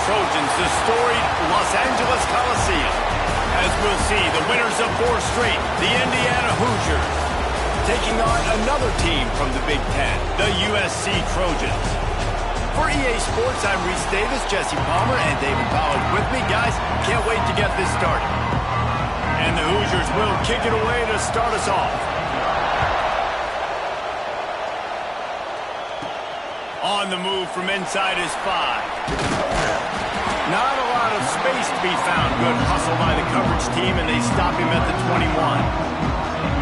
Trojans the storied Los Angeles Coliseum. As we'll see, the winners of 4 straight, the Indiana Hoosiers, taking on another team from the Big Ten, the USC Trojans. For EA Sports, I'm Reese Davis, Jesse Palmer, and David Pollack with me. Guys, can't wait to get this started. And the Hoosiers will kick it away to start us off. On the move from inside is 5. Not a lot of space to be found. Good hustle by the coverage team, and they stop him at the 21.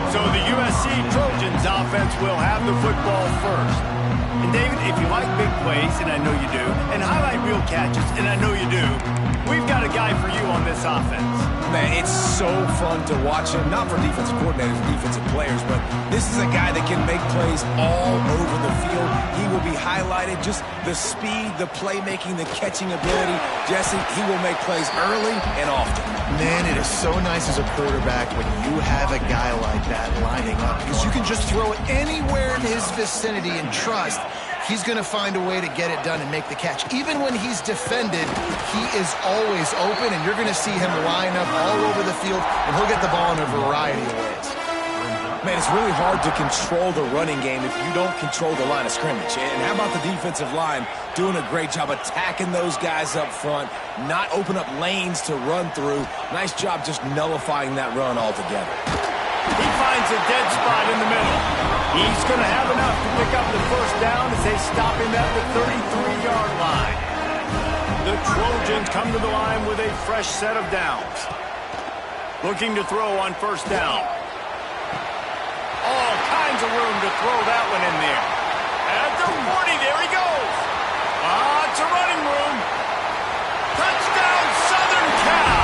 So the USC Trojans offense will have the football first. And David, if you like big plays, and I know you do, and highlight real catches, and I know you do, we've got a guy for you on this offense. Man, it's so fun to watch him, not for defensive coordinators, defensive players, but this is a guy that can make plays all over the field. He will be highlighted, just the speed, the playmaking, the catching ability. Jesse, he will make plays early and often. Man, it is so nice as a quarterback when you have a guy like that lining up, because you can just throw it anywhere in his vicinity and trust he's going to find a way to get it done and make the catch. Even when he's defended, he is always open, and you're going to see him line up all over the field, and he'll get the ball in a variety of ways. Man, it's really hard to control the running game if you don't control the line of scrimmage. And how about the defensive line doing a great job attacking those guys up front, not open up lanes to run through. Nice job just nullifying that run altogether. He finds a dead spot in the middle. He's going to have enough to pick up the first down as they stop him at the 33-yard line. The Trojans come to the line with a fresh set of downs. Looking to throw on first down. All kinds of room to throw that one in there. At the 40, there he goes. Lots of running room. Touchdown, Southern Cal.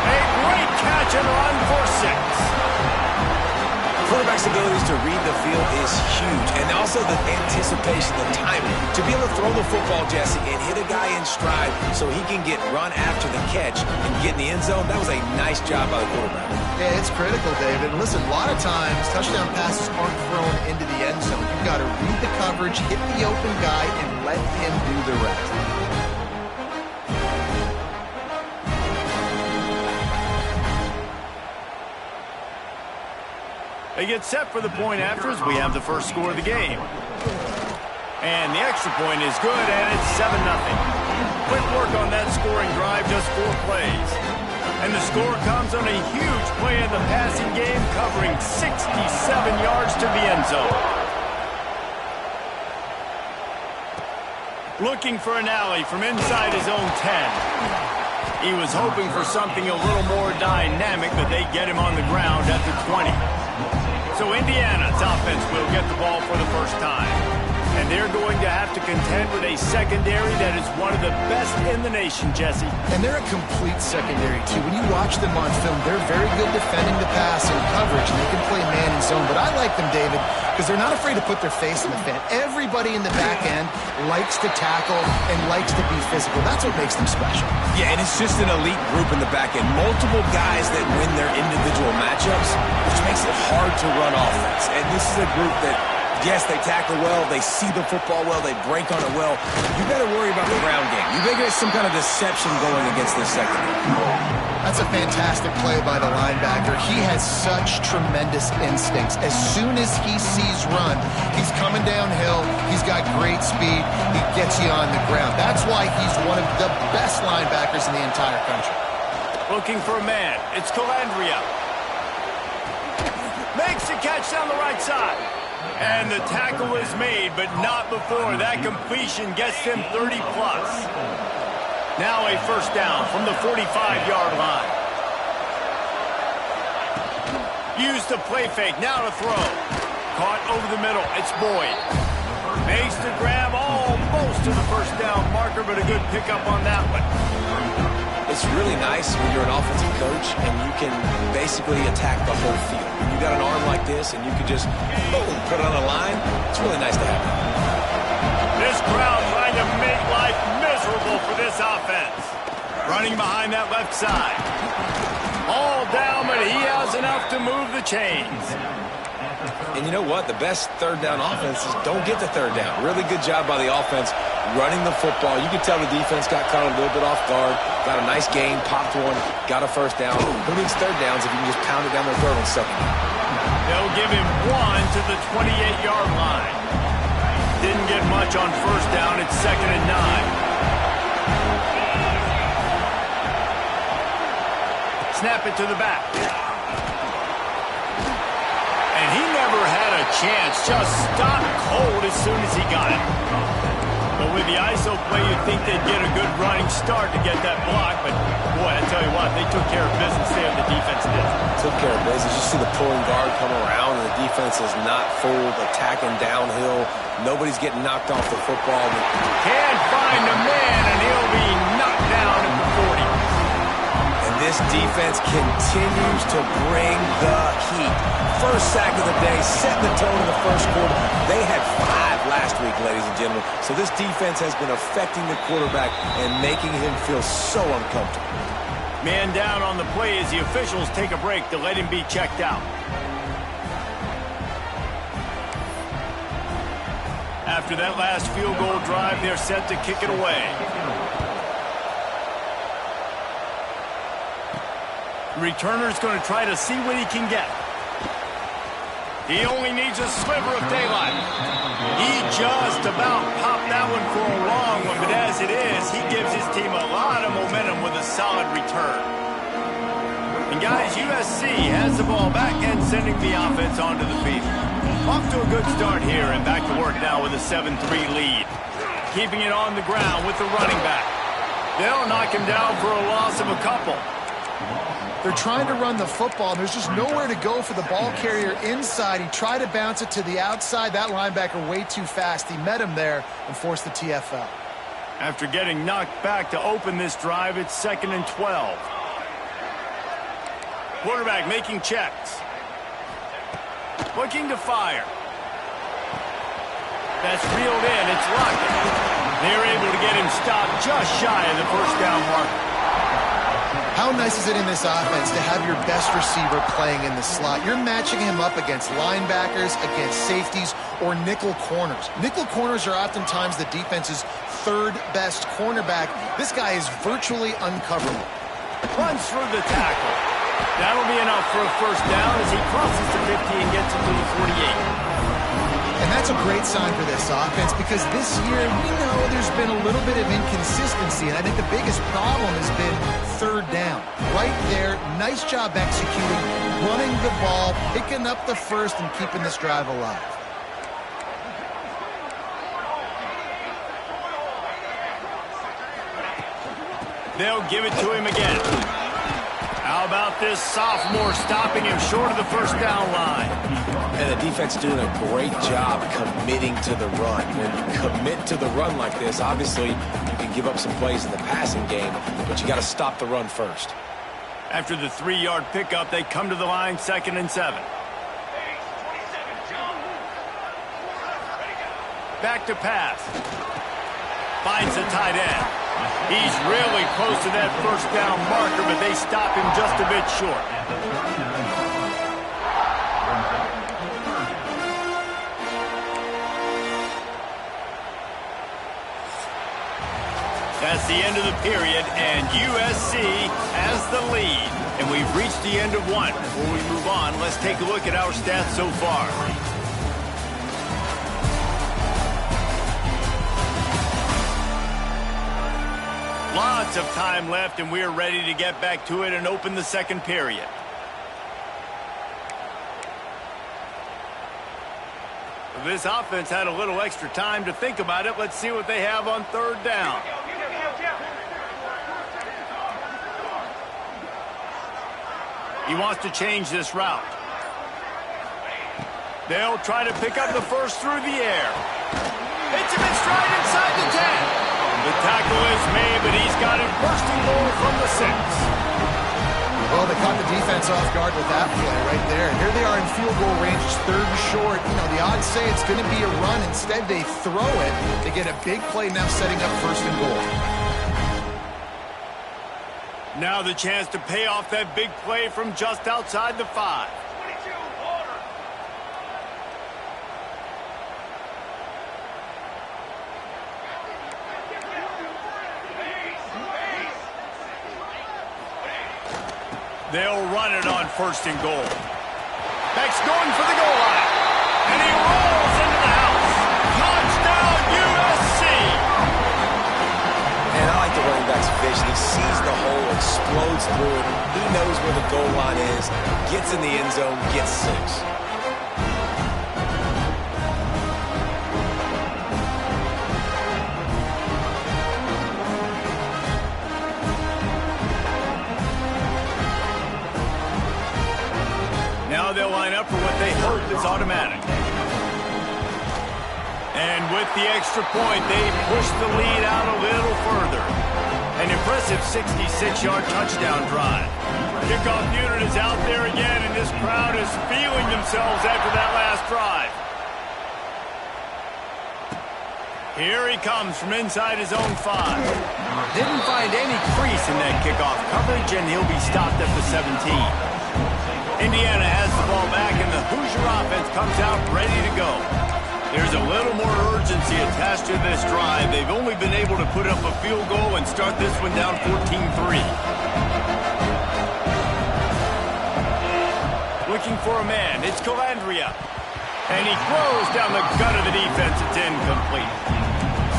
A great catch and run for 6. Quarterback's abilities to read the field is huge, and also the anticipation, the timing. To be able to throw the football, Jesse, and hit a guy in stride so he can get run after the catch and get in the end zone, that was a nice job by the quarterback. Yeah, it's critical, David. And listen, a lot of times touchdown passes aren't thrown into the end zone. You've got to read the coverage, hit the open guy, and let him do the rest. They get set for the point after as we have the first score of the game. And the extra point is good, and it's 7-0. Quick work on that scoring drive, just 4 plays. And the score comes on a huge play in the passing game, covering 67 yards to the end zone. Looking for an alley from inside his own 10. He was hoping for something a little more dynamic, but they get him on the ground at the 20. So Indiana's offense will get the ball for the first time. And they're going to have to contend with a secondary that is one of the best in the nation, Jesse. And they're a complete secondary, too. When you watch them on film, they're very good defending the pass and coverage, and they can play man and zone. But I like them, David, because they're not afraid to put their face in the fan. Everybody in the back end likes to tackle and likes to be physical. That's what makes them special. Yeah, and it's just an elite group in the back end. Multiple guys that win their individual matchups, which makes it hard to run offense. And this is a group that, yes, they tackle well, they see the football well, they break on it well. You got to worry about the ground game. You better get some kind of deception going against this secondary. That's a fantastic play by the linebacker. He has such tremendous instincts. As soon as he sees run, he's coming downhill. He's got great speed. He gets you on the ground. That's why he's one of the best linebackers in the entire country. Looking for a man. It's Calandria. Makes the catch down the right side. And the tackle is made, but not before. That completion gets them 30-plus. Now a first down from the 45-yard line. Use the play fake. Now to throw. Caught over the middle. It's Boyd. Makes the grab almost to the first down marker, but a good pickup on that one. It's really nice when you're an offensive coach and you can basically attack the whole field. When you got an arm like this and you can just, boom, put it on a line, it's really nice to have. This crowd trying to make life miserable for this offense. Running behind that left side. All down, but he has enough to move the chains. And you know what? The best third down offense is don't get the third down. Really good job by the offense running the football. You could tell the defense got caught a little bit off guard, got a nice gain, popped one, got a first down. Who needs third downs if you can just pound it down their throat on second down? They'll give him 1 to the 28-yard line. Didn't get much on first down. It's 2nd and 9. Snap it to the back. And he never had a chance. Just stopped cold as soon as he got it. But with the ISO play, you'd think they'd get a good running start to get that block. But, boy, I tell you what, they took care of business there. The defense did. Took care of business. You see the pulling guard come around, and the defense is not fooled, attacking downhill. Nobody's getting knocked off the football. Can't find a man, and he'll be knocked down at the 40. And this defense continues to bring the heat. First sack of the day, setting the tone in the first quarter. They had 5 last week, ladies and gentlemen. So this defense has been affecting the quarterback and making him feel so uncomfortable. Man down on the play as the officials take a break to let him be checked out. After that last field goal drive, they're set to kick it away. Returner's going to try to see what he can get. He only needs a sliver of daylight. He just about popped that one for a long one, but as it is, he gives his team a lot of momentum with a solid return. And guys, USC has the ball back and sending the offense onto the field. Off to a good start here and back to work now with a 7-3 lead. Keeping it on the ground with the running back. They'll knock him down for a loss of a couple. They're trying to run the football, and there's just nowhere to go for the ball carrier inside. He tried to bounce it to the outside. That linebacker way too fast. He met him there and forced the TFL. After getting knocked back to open this drive, it's 2nd and 12. Quarterback making checks. Looking to fire. That's reeled in. It's locked. They're able to get him stopped just shy of the first down marker. How nice is it in this offense to have your best receiver playing in the slot? You're matching him up against linebackers, against safeties, or nickel corners. Nickel corners are oftentimes the defense's 3rd best cornerback. This guy is virtually uncoverable. Runs through the tackle. That'll be enough for a first down as he crosses the 50 and gets it to the 48. And that's a great sign for this offense because this year we know there's been a little bit of inconsistency, and I think the biggest problem has been 3rd down. Right there, nice job executing, running the ball, picking up the first, and keeping this drive alive. They'll give it to him again. How about this sophomore stopping him short of the first down line? And the defense doing a great job committing to the run. When you commit to the run like this, obviously you can give up some plays in the passing game, but you got to stop the run first. After the 3-yard pickup, they come to the line 2nd and 7. Back to pass. Finds the tight end. He's really close to that first down marker, but they stop him just a bit short. That's the end of the period, and USC has the lead. And we've reached the end of one. Before we move on, let's take a look at our stats so far. Lots of time left, and we're ready to get back to it and open the second period. This offense had a little extra time to think about it. Let's see what they have on 3rd down. He wants to change this route. They'll try to pick up the first through the air. Hits him in stride inside the 10. The tackle is made, but he's got it first and goal from the 6. Well, they caught the defense off guard with that play right there. Here they are in field goal range, 3rd and short. You know, the odds say it's going to be a run. Instead, they throw it to get a big play now setting up 1st and goal. Now the chance to pay off that big play from just outside the 5. They'll run it on 1st and goal. Beck's going for the goal line. And he rolls into the house. Touchdown, USC! And I like the running back's vision. He sees the hole, explodes through it. He knows where the goal line is, gets in the end zone, gets 6. Now they'll line up for what they hope is automatic. And with the extra point, they push the lead out a little further. An impressive 66-yard touchdown drive. Kickoff unit is out there again, and this crowd is feeling themselves after that last drive. Here he comes from inside his own 5. Didn't find any crease in that kickoff coverage, and he'll be stopped at the 17. Indiana has the ball back, and the Hoosier offense comes out ready to go. There's a little more urgency attached to this drive. They've only been able to put up a field goal and start this one down 14-3. Looking for a man. It's Calandria. And he throws down the gut of the defense. It's incomplete.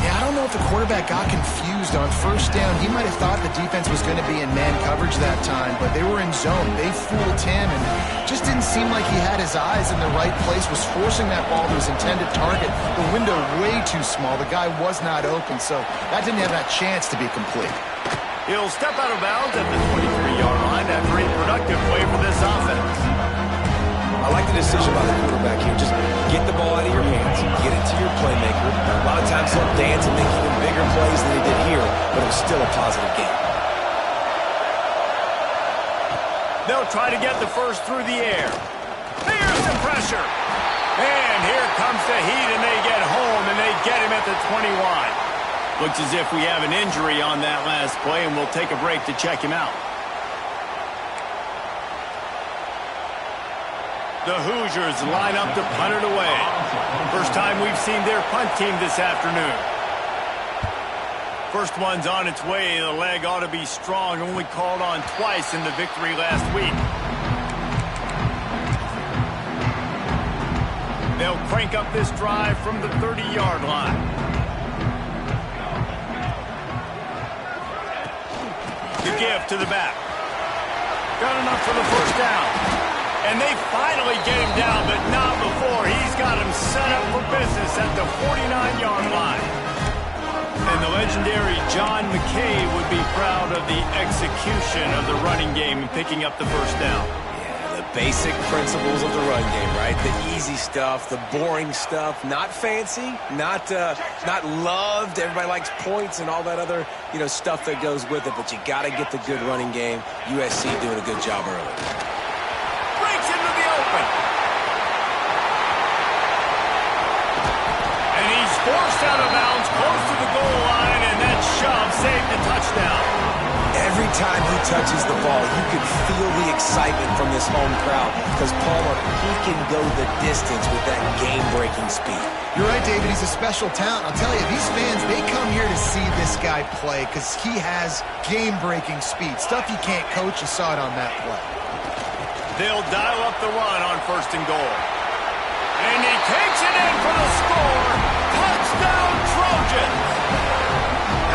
Yeah, I don't know if the quarterback got confused on 1st down. He might have thought the defense was going to be in man coverage that time, but they were in zone. They fooled him, and just didn't seem like he had his eyes in the right place, was forcing that ball to his intended target. The window way too small. The guy was not open, so that didn't have that chance to be complete. He'll step out of bounds at the 23-yard line after a productive play for this offense. I like the decision by the quarterback here. Just get the ball out of your hands, get it to your playmaker. A lot of times he'll dance and make even bigger plays than he did here, but it was still a positive game. They'll try to get the first through the air. Here's the pressure. And here comes the heat, and they get home, and they get him at the 21. Looks as if we have an injury on that last play, and we'll take a break to check him out. The Hoosiers line up to punt it away. First time we've seen their punt team this afternoon. First one's on its way. The leg ought to be strong. Only called on twice in the victory last week. They'll crank up this drive from the 30-yard line. The give to the back. Got enough for the 1st down. And they finally get him down, but not before. He's got him set up for business at the 49-yard line. And the legendary John McKay would be proud of the execution of the running game and picking up the 1st down. Yeah, the basic principles of the run game, right? The easy stuff, the boring stuff, not fancy, not loved. Everybody likes points and all that other, stuff that goes with it, but you got to get the good running game. USC doing a good job early. And he's forced out of bounds close to the goal line, and that shove saved the touchdown. Every time he touches the ball, you can feel the excitement from this home crowd because Palmer, he can go the distance with that game-breaking speed. You're right, David. He's a special talent. I'll tell you, these fans, they come here to see this guy play because he has game-breaking speed. Stuff you can't coach. You saw it on that play. They'll dial up the run on 1st and goal. And he takes it in for the score. Touchdown, Trojans!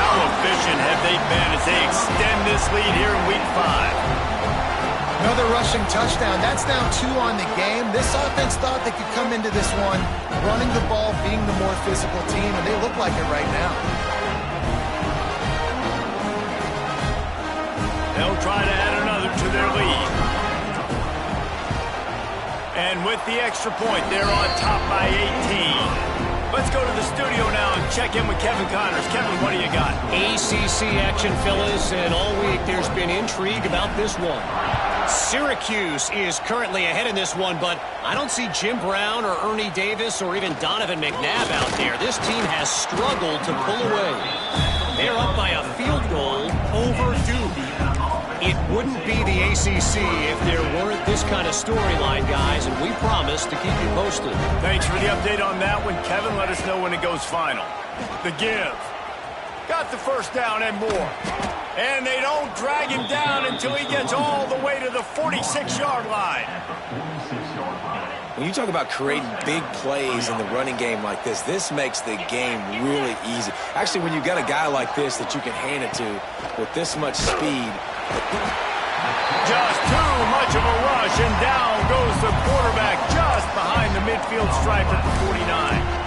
How efficient have they been as they extend this lead here in Week 5? Another rushing touchdown. That's now 2 on the game. This offense thought they could come into this one running the ball, being the more physical team, and they look like it right now. They'll try to add another to their lead. And with the extra point, they're on top by 18. Let's go to the studio now and check in with Kevin Connors. Kevin, what do you got? ACC action, fellas, and all week there's been intrigue about this one. Syracuse is currently ahead in this one, but I don't see Jim Brown or Ernie Davis or even Donovan McNabb out there. This team has struggled to pull away. They're up by a field goal over Duke. It wouldn't be the ACC if there weren't this kind of storyline, guys, and we promise to keep you posted. Thanks for the update on that one, Kevin. Let us know when it goes final. The give. Got the 1st down and more. And they don't drag him down until he gets all the way to the 46-yard line. When you talk about creating big plays in the running game like this makes the game really easy. Actually, when you've got a guy like this that you can hand it to with this much speed. Just too much of a rush, and down goes the quarterback just behind the midfield stripe at the 49.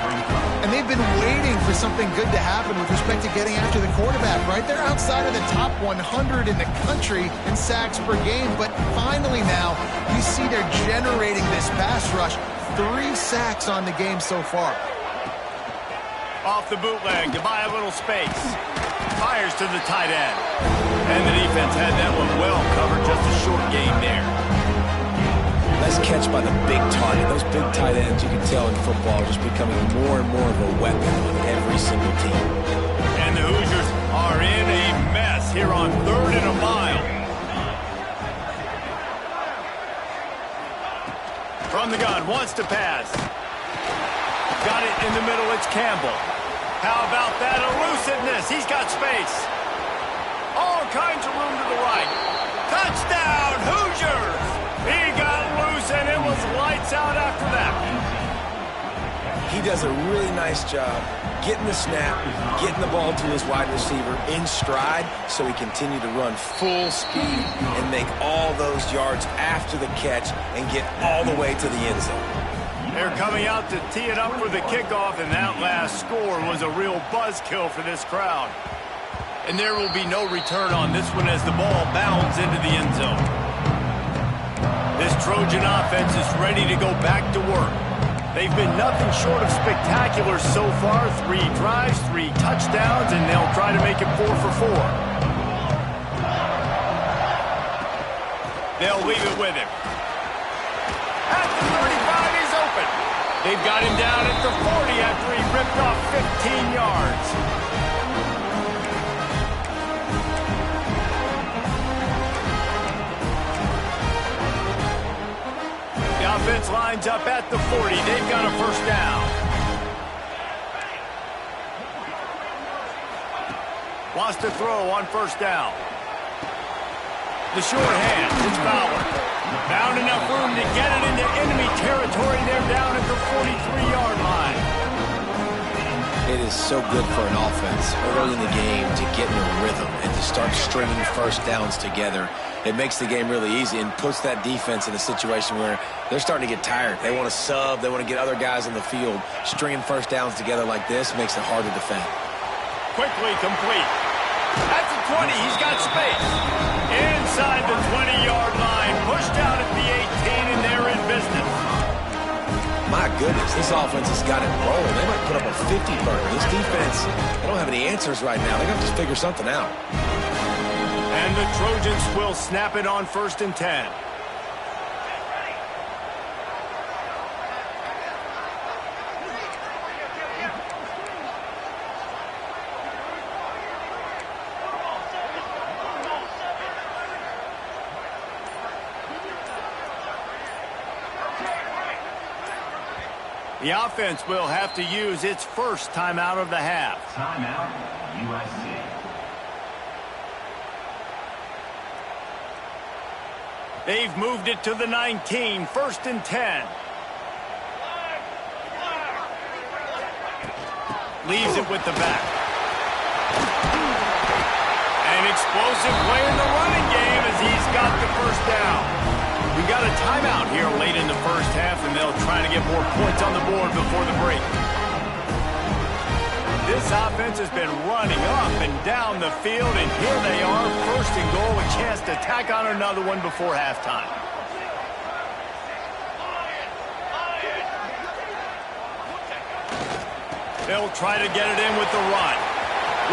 And they've been waiting for something good to happen with respect to getting after the quarterback, right? They're outside of the top 100 in the country in sacks per game, but finally now you see they're generating this pass rush. 3 sacks on the game so far. Off the bootleg to buy a little space. Fires to the tight end. And the defense had that one well covered, just a short gain there. Nice catch by the big target. Those big tight ends, you can tell in football, are just becoming more and more of a weapon on every single team. And the Hoosiers are in a mess here on 3rd and a mile. From the gun, wants to pass. Got it in the middle, it's Campbell. How about that elusiveness? He's got space. All kinds of room to the right. Touchdown, Hoosiers! He got loose, and it was lights out after that. He does a really nice job getting the snap, getting the ball to his wide receiver in stride so he continue to run full speed and make all those yards after the catch and get all the way to the end zone. They're coming out to tee it up for the kickoff, and that last score was a real buzzkill for this crowd. And there will be no return on this one as the ball bounds into the end zone. This Trojan offense is ready to go back to work. They've been nothing short of spectacular so far. 3 drives, 3 touchdowns, and they'll try to make it 4 for 4. They'll leave it with him. At the 35, he's open. They've got him down at the 40 after he ripped off 15 yards. The offense lines up at the 40. They've got a first down. Wants to throw on first down. The short hand. It's Fowler. Found enough room to get it into enemy territory. They're down at the 43-yard line. It is so good for an offense early in the game to get in a rhythm and to start stringing first downs together. It makes the game really easy and puts that defense in a situation where they're starting to get tired. They want to sub. They want to get other guys on the field. Stringing first downs together like this makes it hard to defend. Quickly complete. At the 20, he's got space. Inside the 20-yard line. Pushed out at the 18, and they're in business. My goodness, this offense has got it rolling. They might put up a 50-burger. This defense, they don't have any answers right now. They're going to have to figure something out. And the Trojans will snap it on 1st and 10. The offense will have to use its first timeout of the half. Timeout, USC. They've moved it to the 19, 1st and 10. Leaves it with the back. An explosive play in the running game as he's got the first down. We got a timeout here late in the first half, and they'll try to get more points on the board before the break. This offense has been running up and down the field, and here they are, 1st and goal, a chance to tack on another one before halftime. They'll try to get it in with the run.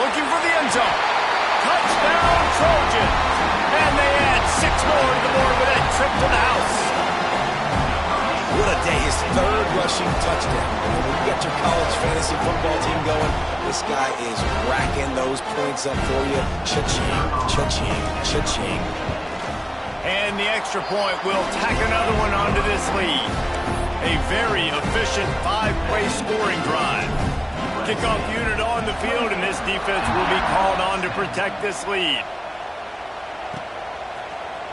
Looking for the end zone. Touchdown, Trojans! And they add 6 more to the board with that trip to the house. What a day. His 3rd rushing touchdown. And when you get your college fantasy football team going, this guy is racking those points up for you. Cha-ching, cha-ching, cha-ching. And the extra point will tack another one onto this lead. A very efficient 5-play scoring drive. Kickoff unit on the field, and this defense will be called on to protect this lead.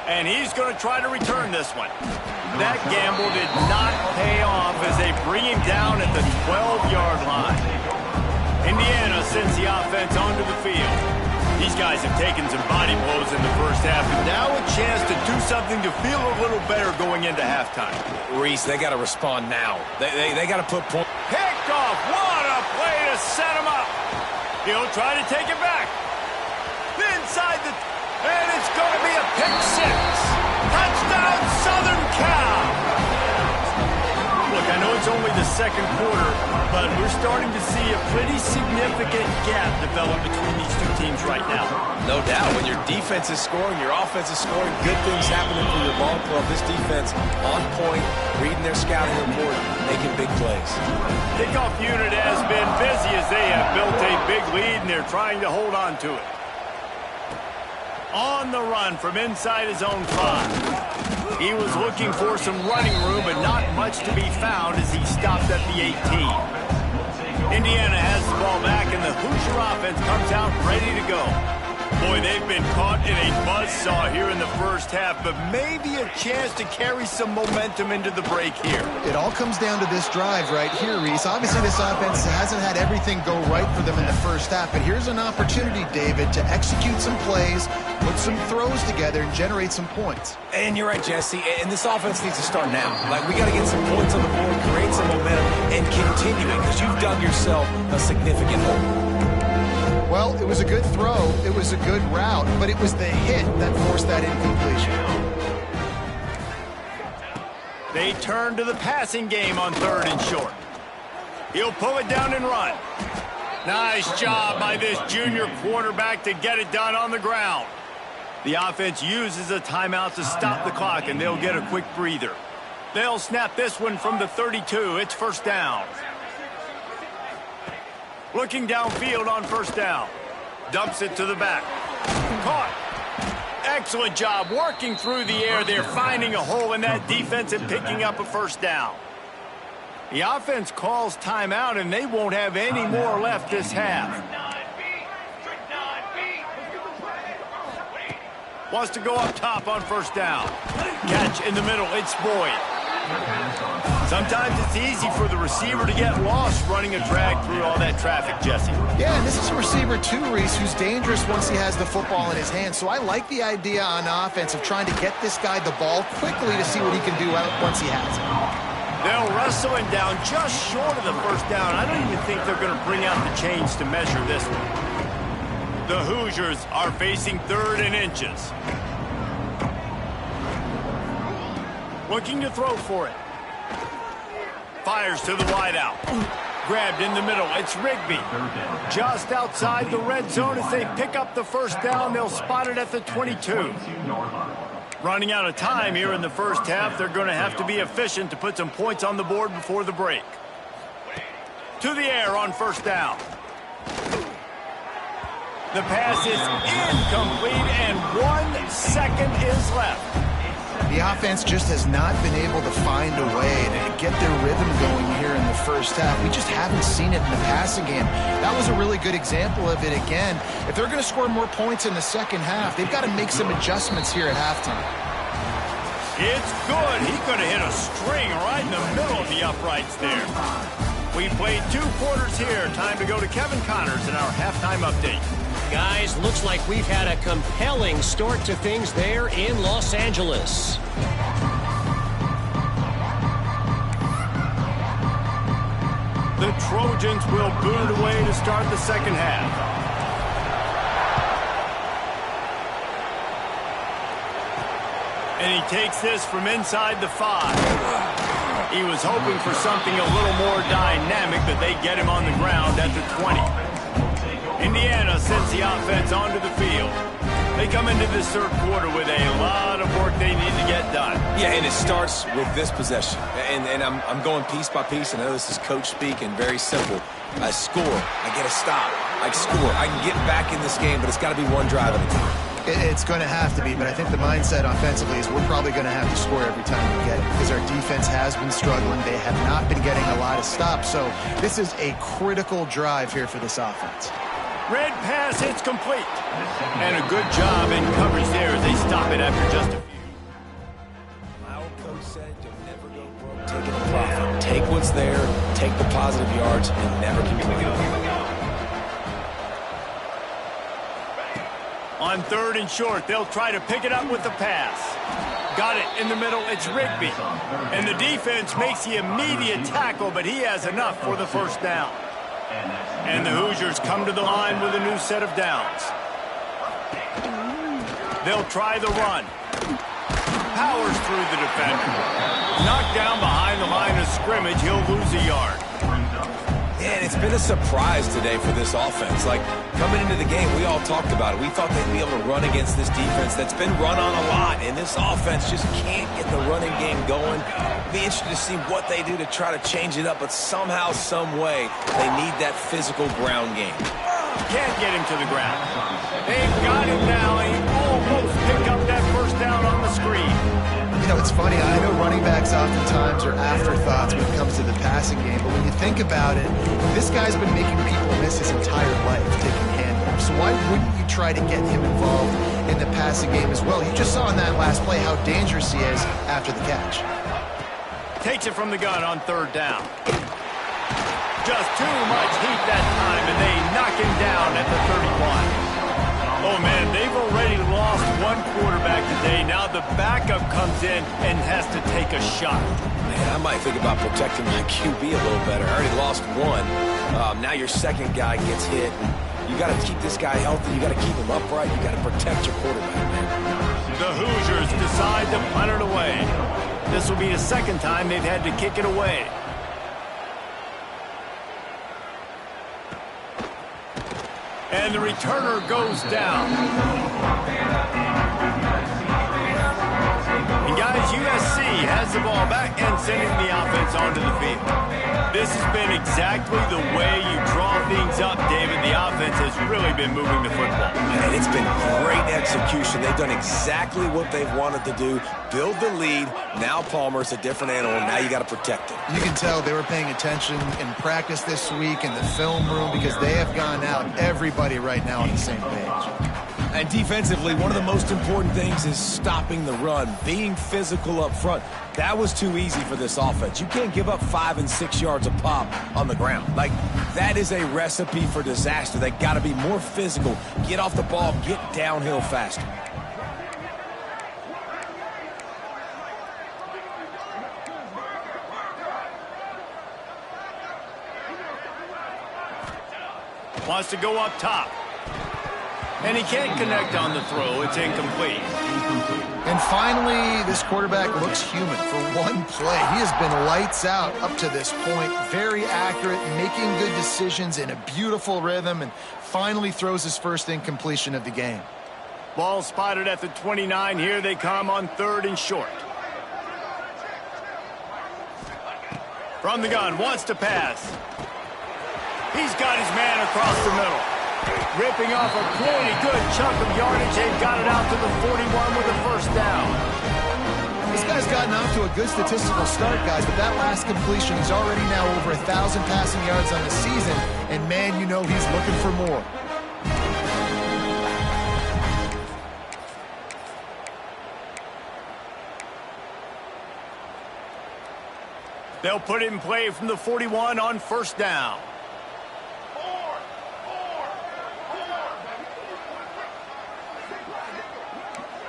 And he's going to try to return this one. That gamble did not pay off as they bring him down at the 12-yard line. Indiana sends the offense onto the field. These guys have taken some body blows in the first half, and now a chance to do something to feel a little better going into halftime. Reese, they got to respond now. They got to put points. Picked off. What a play to set him up. He'll try to take it back. Inside the... And it's going to be a pick six. Touchdown, Southern Cal. Look, I know it's only the second quarter, but we're starting to see a pretty significant gap develop between these two teams right now. No doubt. When your defense is scoring, your offense is scoring, good things happening for your ball club. This defense on point, reading their scouting report, making big plays. Kickoff unit has been busy as they have built a big lead, and they're trying to hold on to it. On the run from inside his own 5. He was looking for some running room, but not much to be found as he stopped at the 18. Indiana has the ball back, and the Hoosier offense comes out ready to go. Boy, they've been caught in a buzzsaw here in the first half, but maybe a chance to carry some momentum into the break here. It all comes down to this drive right here, Reese. Obviously, this offense hasn't had everything go right for them in the first half, but here's an opportunity, David, to execute some plays, put some throws together, and generate some points. And you're right, Jesse, and this offense needs to start now. Like, we got to get some points on the board, create some momentum, and continue it, because you've dug yourself a significant hole. Well, it was a good throw, it was a good route, but it was the hit that forced that incompletion. They turn to the passing game on 3rd and short. He'll pull it down and run. Nice job by this junior quarterback to get it done on the ground. The offense uses a timeout to stop the clock, and they'll get a quick breather. They'll snap this one from the 32. It's first down. Looking downfield on first down. Dumps it to the back. Caught. Excellent job working through the air. They're finding a hole in that defense and picking up a first down. The offense calls timeout, and they won't have any more left this half. Wants to go up top on first down. Catch in the middle. It's Boyd. Sometimes it's easy for the receiver to get lost running a drag through all that traffic, Jesse. Yeah, and this is a receiver too, Reese, who's dangerous once he has the football in his hand. So I like the idea on offense of trying to get this guy the ball quickly to see what he can do once he has it. They'll wrestle him down just short of the first down. I don't even think they're going to bring out the chains to measure this one. The Hoosiers are facing 3rd and inches. Looking to throw for it. Fires to the wideout. Grabbed in the middle. It's Rigby. Just outside the red zone as they pick up the first down. They'll spot it at the 22. Running out of time here in the first half. They're going to have to be efficient to put some points on the board before the break. To the air on first down. The pass is incomplete, and 1 second is left. The offense just has not been able to find a way to get their rhythm going here in the first half. We just haven't seen it in the passing game. That was a really good example of it again. If they're going to score more points in the second half, they've got to make some adjustments here at halftime. It's good. He could have hit a string right in the middle of the uprights there. We played 2 quarters here. Time to go to Kevin Connors in our halftime update. Guys, looks like we've had a compelling start to things there in Los Angeles. The Trojans will boot it away to start the second half. And he takes this from inside the 5. He was hoping for something a little more dynamic, but they get him on the ground at the 20. Indiana sends the offense onto the field. They come into this third quarter with a lot of work they need to get done. Yeah, and it starts with this possession. And I'm going piece by piece. I know this is coach speak and very simple. I score. I get a stop. I score. I can get back in this game, but it's got to be one drive at a time. It's going to have to be, but I think the mindset offensively is we're probably going to have to score every time we get it because our defense has been struggling. They have not been getting a lot of stops, so this is a critical drive here for this offense. Red pass hits complete. And a good job in coverage there as they stop it after just a few. My old coach said you'll never go broke taking a profit. Take what's there, take the positive yards, and never complain. On 3rd and short, they'll try to pick it up with the pass. Got it in the middle, it's Rigby. And the defense makes the immediate tackle, but he has enough for the first down. And the Hoosiers come to the line with a new set of downs. They'll try the run. Powers through the defender. Knocked down behind the line of scrimmage, he'll lose a yard. And it's been a surprise today for this offense. Like, coming into the game, we all talked about it. We thought they'd be able to run against this defense that's been run on a lot, and this offense just can't get the running game going. Be interested to see what they do to try to change it up, but somehow, some way, they need that physical ground game. Can't get him to the ground. They've got him now. He almost picked up that first down on the screen. You know, it's funny. I know running backs oftentimes are afterthoughts when it comes to the passing game, but when you think about it, this guy's been making people miss his entire life taking handoffs. So why wouldn't you try to get him involved in the passing game as well? You just saw in that last play how dangerous he is after the catch. Takes it from the gun on 3rd down. Just too much heat that time, and they knock him down at the 31. Oh, man, they've already lost one quarterback today. Now the backup comes in and has to take a shot. Man, I might think about protecting my QB a little better. I already lost one. Now your second guy gets hit. You got to keep this guy healthy. You got to keep him upright. You got to protect your quarterback, man. The Hoosiers decide to punt it away. This will be the second time they've had to kick it away. And the returner goes down. And guys, USC has the ball back and sending the offense onto the field. This has been exactly the way you draw things up, David. The offense has really been moving the football. And it's been great execution. They've done exactly what they've wanted to do. Build the lead. Now Palmer's a different animal. Now you got to protect it. You can tell they were paying attention in practice this week in the film room because they have gone out, everybody right now on the same page. And defensively, one of the most important things is stopping the run, being physical up front. That was too easy for this offense. You can't give up 5 and 6 yards a pop on the ground. Like, that is a recipe for disaster. They got to be more physical, get off the ball, get downhill faster. Wants to go up top. And he can't connect on the throw. It's incomplete. And finally, this quarterback looks human for one play. He has been lights out up to this point. Very accurate, making good decisions in a beautiful rhythm, and finally throws his first incompletion of the game. Ball spotted at the 29. Here they come on 3rd and short. From the gun, wants to pass. He's got his man across the middle. Ripping off a pretty good chunk of yardage. They've got it out to the 41 with a first down. This guy's gotten off to a good statistical start, guys, but that last completion, he's already now over 1,000 passing yards on the season, and man, you know he's looking for more. They'll put it in play from the 41 on first down.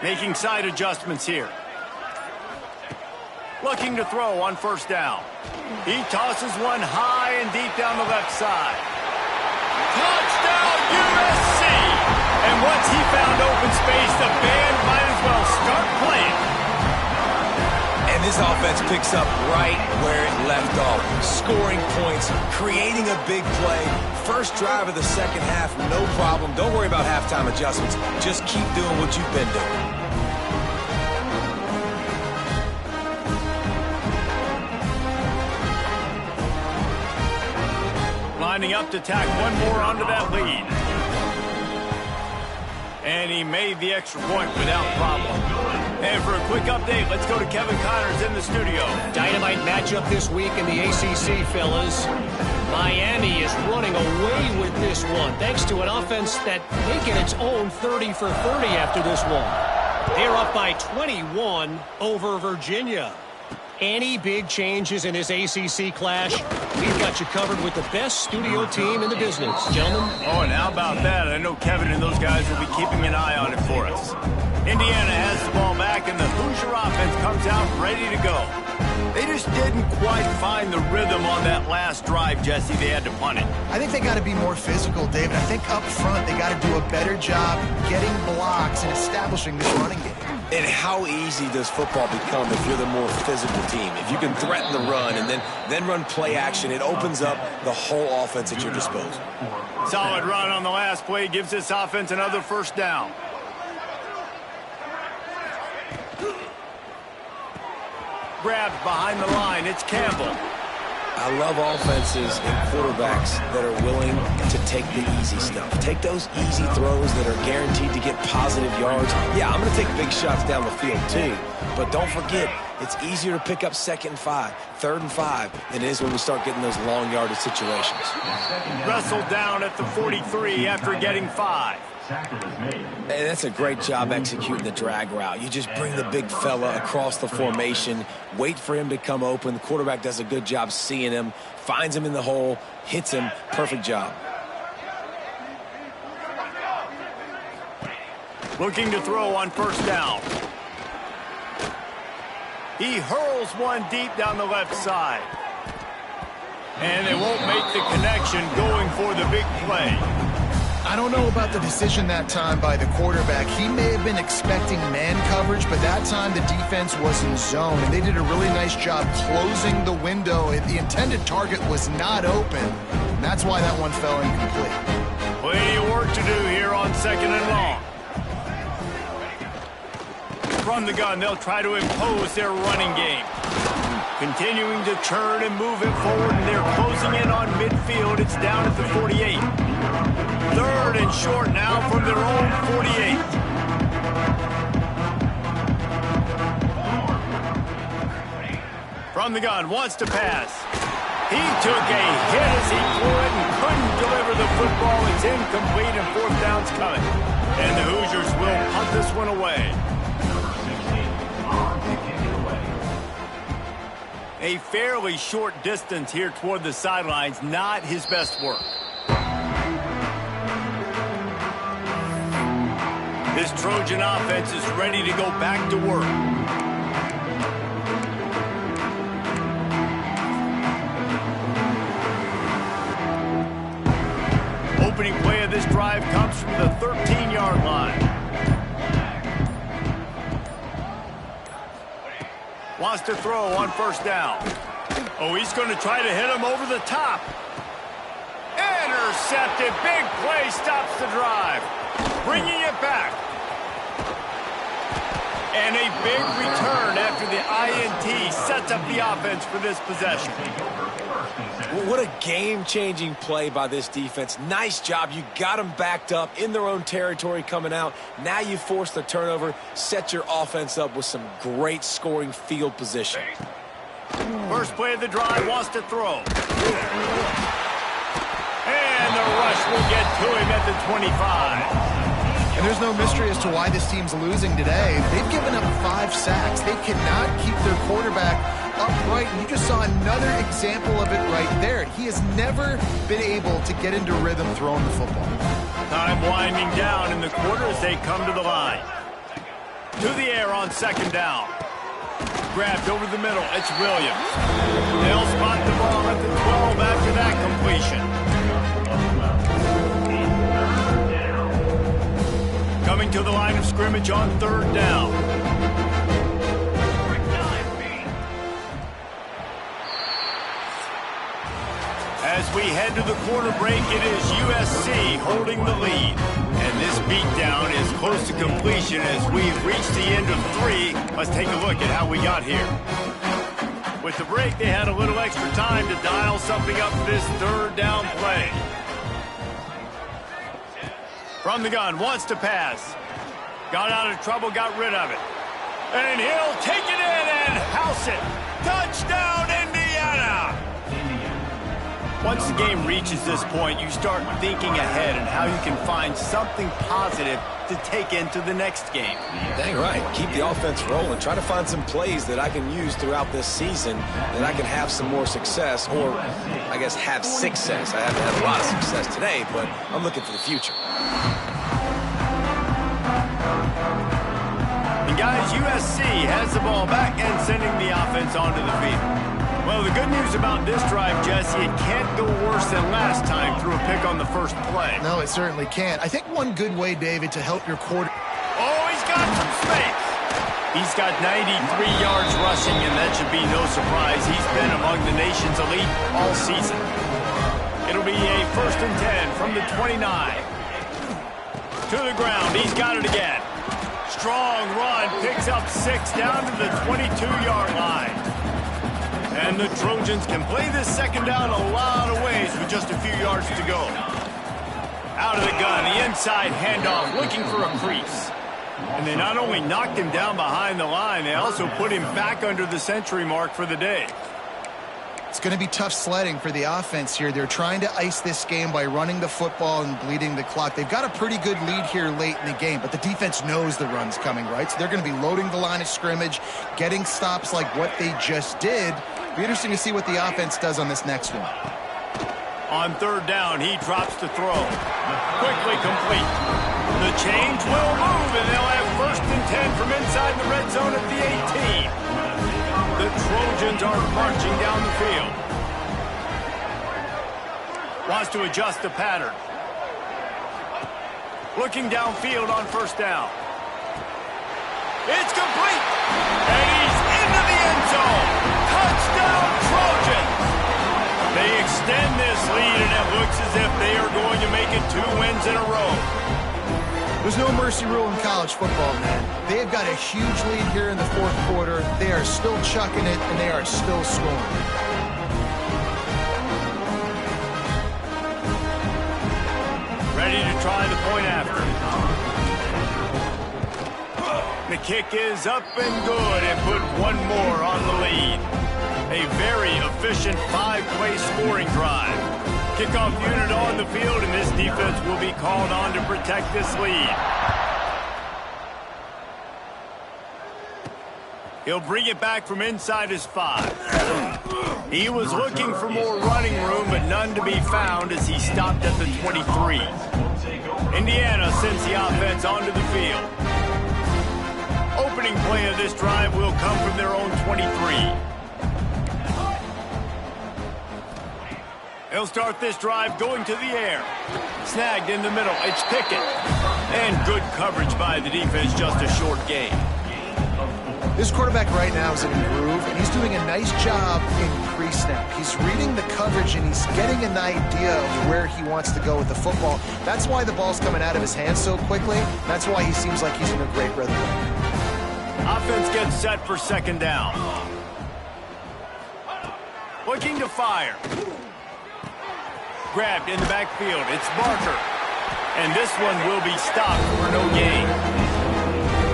Making side adjustments here. Looking to throw on first down. He tosses one high and deep down the left side. Touchdown, USC! And once he found open space, the band might as well start playing. And this offense picks up right where it left off. Scoring points, creating a big play. First drive of the second half, no problem. Don't worry about halftime adjustments. Just keep doing what you've been doing. Lining up to tack one more onto that lead. And he made the extra point without problem. And for a quick update, let's go to Kevin Connors in the studio. Dynamite matchup this week in the ACC, fellas. Miami is running away with this one, thanks to an offense that may get its own 30 for 30 after this one. They're up by 21 over Virginia. Any big changes in this ACC clash, we've got you covered with the best studio team in the business, gentlemen. Oh, and how about that? I know Kevin and those guys will be keeping an eye on it for us. Indiana has the ball back, and the Hoosier offense comes out ready to go. They just didn't quite find the rhythm on that last drive, Jesse. They had to punt it. I think they got to be more physical, David. I think up front they got to do a better job getting blocks and establishing this running game. And how easy does football become if you're the more physical team? If you can threaten the run and then run play action, it opens up the whole offense at your disposal. Solid run on the last play gives this offense another first down. Grabbed behind the line. It's Campbell. I love offenses and quarterbacks that are willing to take the easy stuff. Take those easy throws that are guaranteed to get positive yards. Yeah, I'm going to take big shots down the field too. But don't forget, it's easier to pick up 2nd and 5, 3rd and 5 than it is when we start getting those long yardage situations. Wrestled down at the 43 after getting 5. And that's a great job executing the drag route. You just bring the big fella across the formation, wait for him to come open. The quarterback does a good job seeing him, finds him in the hole, hits him. Perfect job. Looking to throw on first down. He hurls one deep down the left side. And they won't make the connection going for the big play. I don't know about the decision that time by the quarterback. He may have been expecting man coverage, but that time the defense was in zone, and they did a really nice job closing the window. The intended target was not open, and that's why that one fell incomplete. Plenty of work to do here on 2nd and long. From the gun, they'll try to impose their running game. Continuing to turn and move it forward, and they're closing in on midfield. It's down at the 48. 3rd and short now from their own 48. From the gun, wants to pass. He took a hit as he threw it and couldn't deliver the football. It's incomplete and 4th down's coming. And the Hoosiers will punt this one away. A fairly short distance here toward the sidelines, not his best work. This Trojan offense is ready to go back to work. Opening play of this drive comes from the 13-yard line. Wants to throw on first down. Oh, he's going to try to hit him over the top. Intercepted. Big play stops the drive. Bringing it back. And a big return after the INT sets up the offense for this possession. What a game-changing play by this defense. Nice job. You got them backed up in their own territory coming out. Now you force the turnover, set your offense up with some great scoring field position. First play of the drive, wants to throw. And the rush will get to him at the 25. And there's no mystery as to why this team's losing today. They've given up 5 sacks. They cannot keep their quarterback upright. And you just saw another example of it right there. He has never been able to get into rhythm throwing the football. Time winding down in the quarter as they come to the line. To the air on 2nd down. Grabbed over the middle. It's Williams. They'll spot the ball at the 12 after that completion. Coming to the line of scrimmage on 3rd down. As we head to the quarter break, it is USC holding the lead. And this beatdown is close to completion as we've reached the end of 3. Let's take a look at how we got here. With the break, they had a little extra time to dial something up for this 3rd down play. From the gun, wants to pass. Got out of trouble, got rid of it. And he'll take it in and house it. Touchdown, Indiana! Once the game reaches this point, you start thinking ahead and how you can find something positive to take into the next game. Dang right. Keep the offense rolling. Try to find some plays that I can use throughout this season that I can have some more success, or I guess have success. I haven't had a lot of success today, but I'm looking for the future. And guys, USC has the ball back and sending the offense onto the field. Well, the good news about this drive, Jesse, it can't go worse than last time through a pick on the first play. No, it certainly can't. I think one good way, David, to help your quarter... Oh, he's got some space. He's got 93 yards rushing, and that should be no surprise. He's been among the nation's elite all season. It'll be a 1st and 10 from the 29. To the ground. He's got it again. Strong run. Picks up 6 down to the 22-yard line. And the Trojans can play this second down a lot of ways with just a few yards to go. Out of the gun, the inside handoff, looking for a crease. And they not only knocked him down behind the line, they also put him back under the century mark for the day. It's going to be tough sledding for the offense here. They're trying to ice this game by running the football and bleeding the clock. They've got a pretty good lead here late in the game, but the defense knows the run's coming, right? So they're going to be loading the line of scrimmage, getting stops like what they just did. Be interesting to see what the offense does on this next one. On 3rd down, he drops to throw. Quickly complete. The change will move, and they'll have 1st and 10 from inside the red zone at the 18. The Trojans are marching down the field. Wants to adjust the pattern. Looking downfield on 1st down. It's complete. And he's into the end zone. Touchdown, Trojans. They extend this lead, and it looks as if they are going to make it 2 wins in a row. There's no mercy rule in college football, man. They have got a huge lead here in the 4th quarter. They are still chucking it, and they are still scoring. Ready to try the point after. The kick is up and good, and put one more on the lead. A very efficient 5-play scoring drive. Kickoff unit on the field, and this defense will be called on to protect this lead. He'll bring it back from inside his 5. He was looking for more running room, but none to be found as he stopped at the 23. Indiana sends the offense onto the field. Opening play of this drive will come from their own 23. He'll start this drive going to the air. Snagged in the middle. It's Pickett. And good coverage by the defense, just a short gain. This quarterback right now is in a groove, and he's doing a nice job in pre-snap. He's reading the coverage, and he's getting an idea of where he wants to go with the football. That's why the ball's coming out of his hands so quickly. That's why he seems like he's in a great rhythm. Offense gets set for 2nd down. Looking to fire. Grabbed in the backfield. It's Barker. And this one will be stopped for no gain.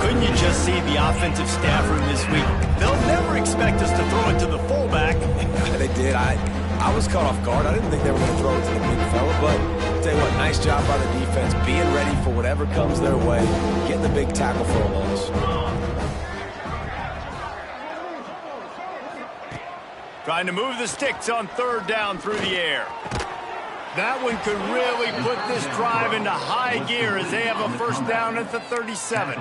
Couldn't you just see the offensive staff room this week? They'll never expect us to throw it to the fullback. They did. I was caught off guard. I didn't think they were going to throw it to the big fella, but I'll tell you what, nice job by the defense, being ready for whatever comes their way, getting the big tackle for a loss. Trying to move the sticks on 3rd down through the air. That one could really put this drive into high gear as they have a 1st down at the 37.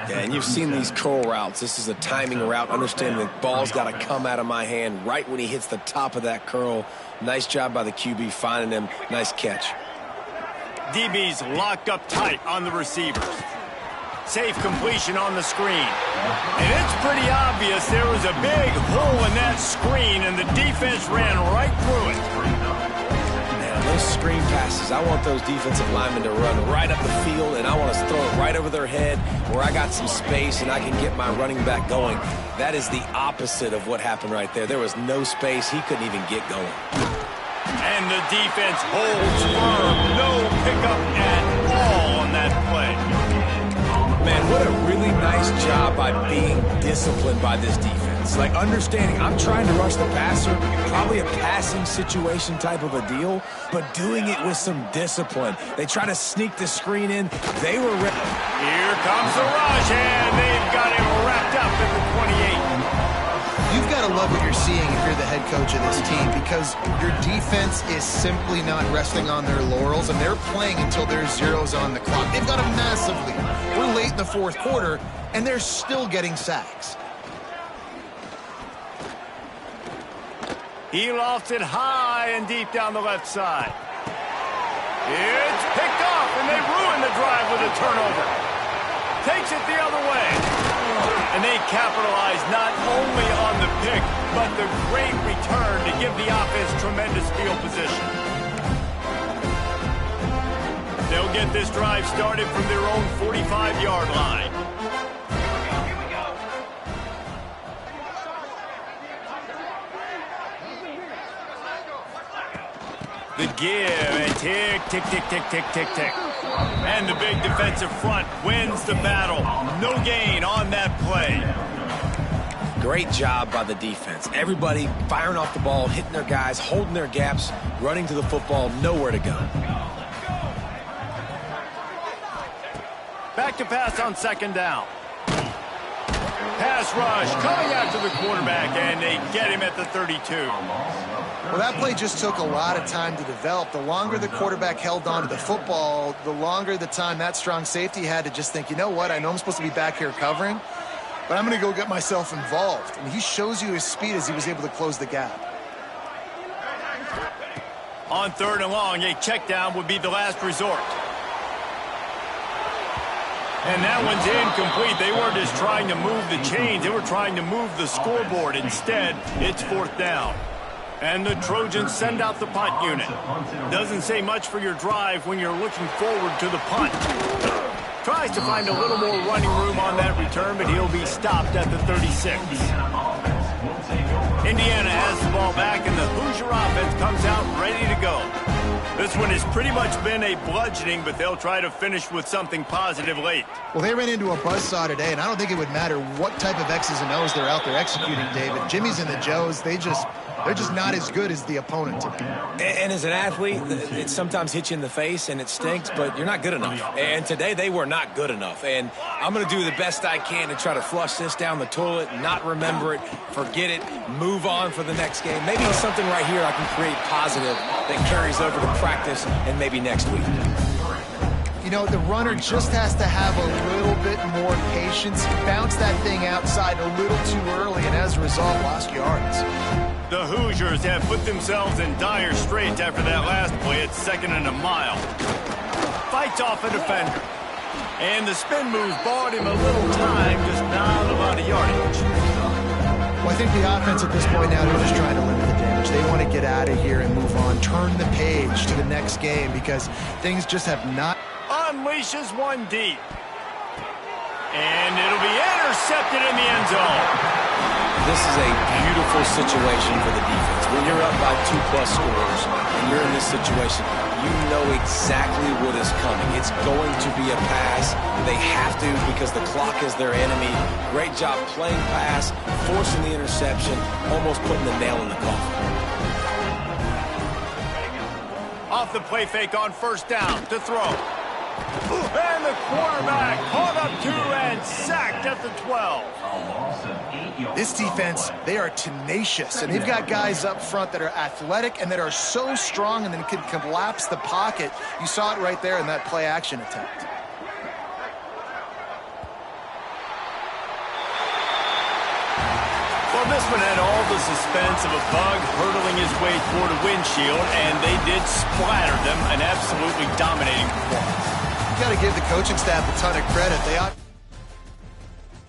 Yeah, and you've seen these curl routes. This is a timing route. Understand the ball's got to come out of my hand right when he hits the top of that curl. Nice job by the QB finding him. Nice catch. DB's locked up tight on the receivers. Safe completion on the screen. And it's pretty obvious there was a big hole in that screen, and the defense ran right through it. Those screen passes, I want those defensive linemen to run right up the field, and I want to throw it right over their head where I got some space and I can get my running back going. That is the opposite of what happened right there. There was no space. He couldn't even get going. And the defense holds firm. No pickup at Man, what a really nice job by being disciplined by this defense. Like, understanding I'm trying to rush the passer, probably a passing situation type of a deal, but doing it with some discipline. They try to sneak the screen in. They were ready. Here comes the rush, and they've got him wrapped up in the 28. You've got to love what you're seeing if you're the head coach of this team, because your defense is simply not resting on their laurels, and they're playing until there's zeros on the clock. They've got a massive lead. We're late in the fourth quarter, and they're still getting sacks. He lofts it high and deep down the left side. It's picked off, and they ruin the drive with a turnover. Takes it the other way. And they capitalize not only on the pick, but the great return to give the offense tremendous field position. They'll get this drive started from their own 45-yard line. The give, and tick, tick, tick, tick, tick, tick, tick. And the big defensive front wins the battle. No gain on that play. Great job by the defense. Everybody firing off the ball, hitting their guys, holding their gaps, running to the football, nowhere to go. Back to pass on second down. Pass rush coming after the quarterback, and they get him at the 32. Well, that play just took a lot of time to develop. The longer the quarterback held on to the football, the longer the time that strong safety had to just think, you know what, I know I'm supposed to be back here covering, but I'm going to go get myself involved. And he shows you his speed as he was able to close the gap. On third and long, a check down would be the last resort. And that one's incomplete. They weren't just trying to move the chains. They were trying to move the scoreboard. Instead, it's fourth down. And the Trojans send out the punt unit. Doesn't say much for your drive when you're looking forward to the punt. Tries to find a little more running room on that return, but he'll be stopped at the 36. Indiana has the ball back, and the Hoosier offense comes out ready to go. This one has pretty much been a bludgeoning, but they'll try to finish with something positive late. Well, they ran into a buzzsaw today, and I don't think it would matter what type of X's and O's they're out there executing, David. Jimmy's and the Joes, they're just not as good as the opponent today. And as an athlete, it sometimes hits you in the face and it stinks, but you're not good enough. And today they were not good enough. And I'm going to do the best I can to try to flush this down the toilet, not remember it, forget it, move on for the next game. Maybe something right here I can create positive that carries over to practice and maybe next week. You know, the runner just has to have a little bit more patience. Bounce that thing outside a little too early, and as a result, lost yards. The Hoosiers have put themselves in dire straits after that last play at second and a mile. Fights off a defender. And the spin move bought him a little time, just not a lot of yardage. Well, I think the offense at this point now, they're just trying to limit the damage. They want to get out of here and move on. Turn the page to the next game because things just have not... Unleashes one deep. And it'll be intercepted in the end zone. This is a beautiful situation for the defense. When you're up by 2+ scores and you're in this situation, you know exactly what is coming. It's going to be a pass. They have to because the clock is their enemy. Great job playing pass, forcing the interception, almost putting the nail in the coffin. Off the play fake on first down to throw. And the quarterback caught up to and sacked at the 12. This defense, they are tenacious, and they've got guys up front that are athletic and that are so strong and then can collapse the pocket. You saw it right there in that play action attempt. Well, this one had all the suspense of a bug hurtling his way toward a windshield, and they did splatter them, an absolutely dominating performance. You got to give the coaching staff a ton of credit. They ought